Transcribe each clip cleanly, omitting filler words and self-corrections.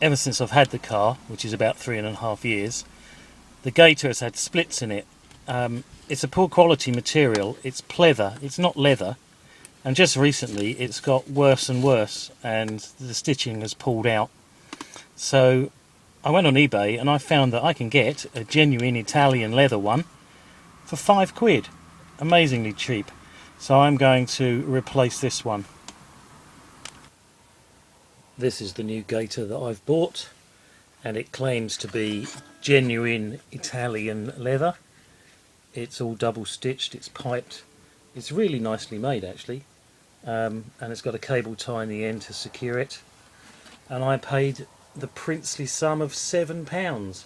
ever since I've had the car, which is about 3.5 years, the Gaiter has had splits in it. It's a poor quality material, it's pleather, it's not leather, and just recently it's got worse and worse and the stitching has pulled out. So I went on eBay and I found that I can get a genuine Italian leather one for £5, amazingly cheap. So I'm going to replace this one. This is the new Gaiter that I've bought, and it claims to be genuine Italian leather. It's all double stitched, it's piped, it's really nicely made actually, and it's got a cable tie in the end to secure it. And I paid the princely sum of £7,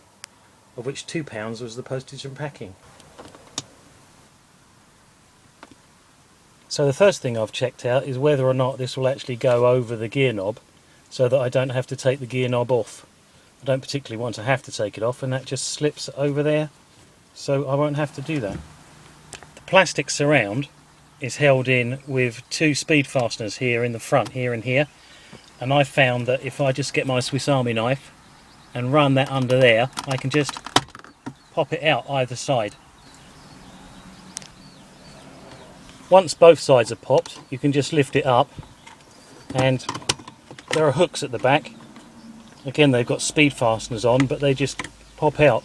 of which £2 was the postage and packing. So the first thing I've checked out is whether or not this will actually go over the gear knob, so that I don't have to take the gear knob off. I don't particularly want to have to take it off, and that just slips over there, so I won't have to do that. The plastic surround is held in with two speed fasteners here in the front, here and here, and I found that if I just get my Swiss Army knife and run that under there, I can just pop it out either side. Once both sides are popped, you can just lift it up, and there are hooks at the back. Again, they've got speed fasteners on, but they just pop out.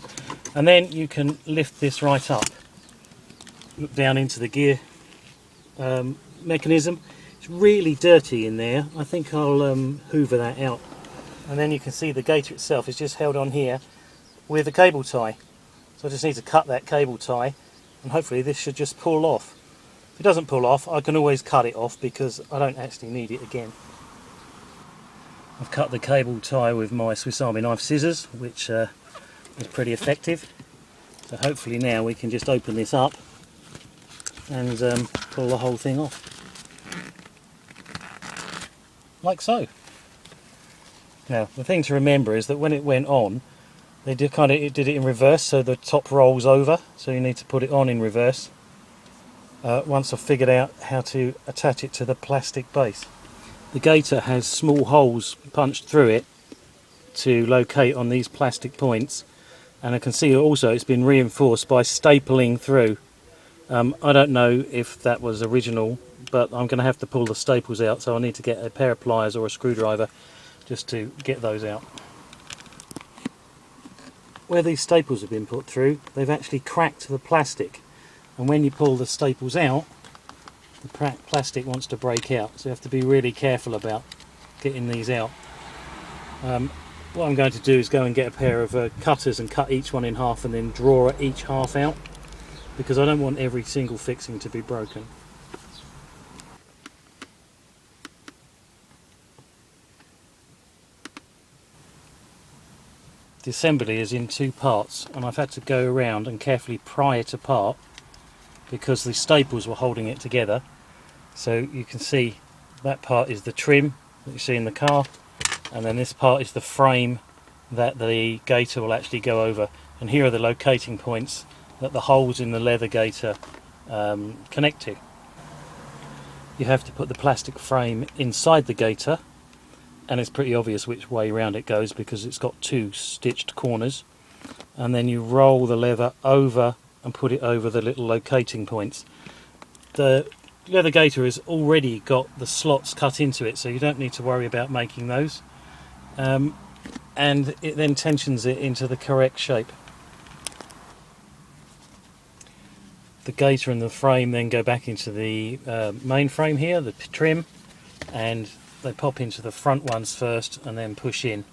And then you can lift this right up. Look down into the gear mechanism. It's really dirty in there. I think I'll hoover that out. And then you can see the Gaiter itself is just held on here with a cable tie. So I just need to cut that cable tie, and hopefully this should just pull off. If it doesn't pull off, I can always cut it off because I don't actually need it again. I've cut the cable tie with my Swiss Army knife scissors, which is pretty effective. So hopefully now we can just open this up and pull the whole thing off. Like so. Now the thing to remember is that when it went on, it did it in reverse, so the top rolls over, so you need to put it on in reverse. Once I've figured out how to attach it to the plastic base. The Gaiter has small holes punched through it to locate on these plastic points, and I can see also it's been reinforced by stapling through. I don't know if that was original, but I'm going to have to pull the staples out, so I need to get a pair of pliers or a screwdriver just to get those out. Where these staples have been put through, they've actually cracked the plastic, and when you pull the staples out, the plastic wants to break out, so you have to be really careful about getting these out. What I'm going to do is go and get a pair of cutters and cut each one in half and then draw each half out, because I don't want every single fixing to be broken. The assembly is in two parts, and I've had to go around and carefully pry it apart because the staples were holding it together. So you can see that part is the trim that you see in the car, and then this part is the frame that the Gaiter will actually go over, and here are the locating points that the holes in the leather Gaiter connect to. You have to put the plastic frame inside the Gaiter, and it's pretty obvious which way round it goes because it's got two stitched corners, and then you roll the leather over and put it over the little locating points. The leather Gaiter has already got the slots cut into it, so you don't need to worry about making those, and it then tensions it into the correct shape. The Gaiter and the frame then go back into the main frame here, the trim, and they pop into the front ones first and then push in,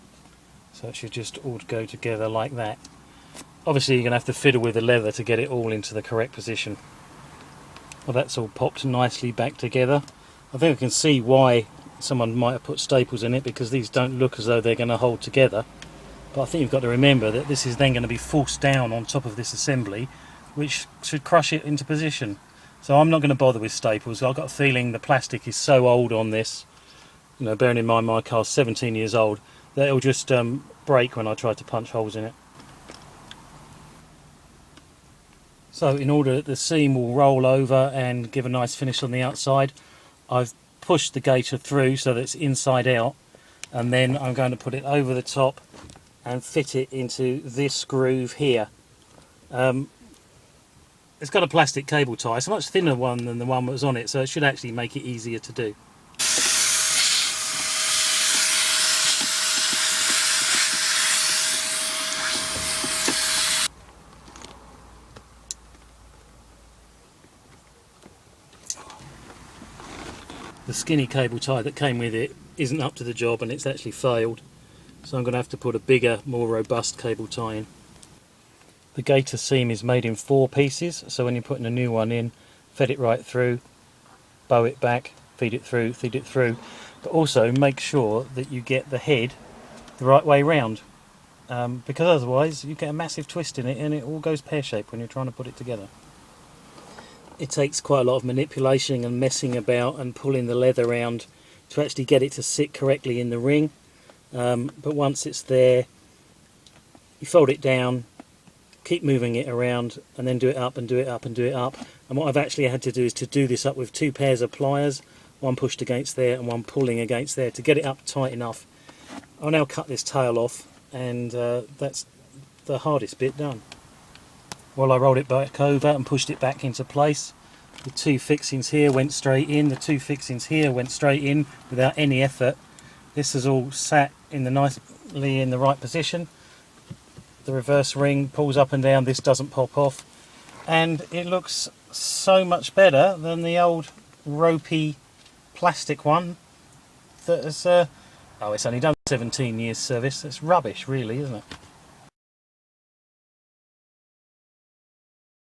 so it should just all go together like that. Obviously you're going to have to fiddle with the leather to get it all into the correct position. Well, that's all popped nicely back together. I think I can see why someone might have put staples in it, because these don't look as though they're going to hold together. But I think you've got to remember that this is then going to be forced down on top of this assembly, which should crush it into position. So I'm not going to bother with staples. I've got a feeling the plastic is so old on this, you know, bearing in mind my car's 17 years old, that it'll just break when I try to punch holes in it. So in order that the seam will roll over and give a nice finish on the outside, I've pushed the Gaiter through so that it's inside out, and then I'm going to put it over the top and fit it into this groove here. It's got a plastic cable tie. It's a much thinner one than the one that was on it, so it should actually make it easier to do. The skinny cable tie that came with it isn't up to the job, and it's actually failed, so I'm going to have to put a bigger, more robust cable tie in. The Gaiter seam is made in 4 pieces, so when you're putting a new one in, fed it right through, bow it back, feed it through, but also make sure that you get the head the right way round, because otherwise you get a massive twist in it and it all goes pear-shaped when you're trying to put it together. It takes quite a lot of manipulation and messing about and pulling the leather around to actually get it to sit correctly in the ring, but once it's there, you fold it down, keep moving it around, and then do it up and do it up and do it up. And what I've actually had to do is to do this up with 2 pairs of pliers, one pushed against there and one pulling against there to get it up tight enough. I'll now cut this tail off, and that's the hardest bit done. Well, I rolled it back over and pushed it back into place. The 2 fixings here went straight in, the 2 fixings here went straight in without any effort. This has all sat in nicely in the right position. The reverse ring pulls up and down, this doesn't pop off, and it looks so much better than the old ropey plastic one that has, oh, it's only done 17 years service. It's rubbish really, isn't it?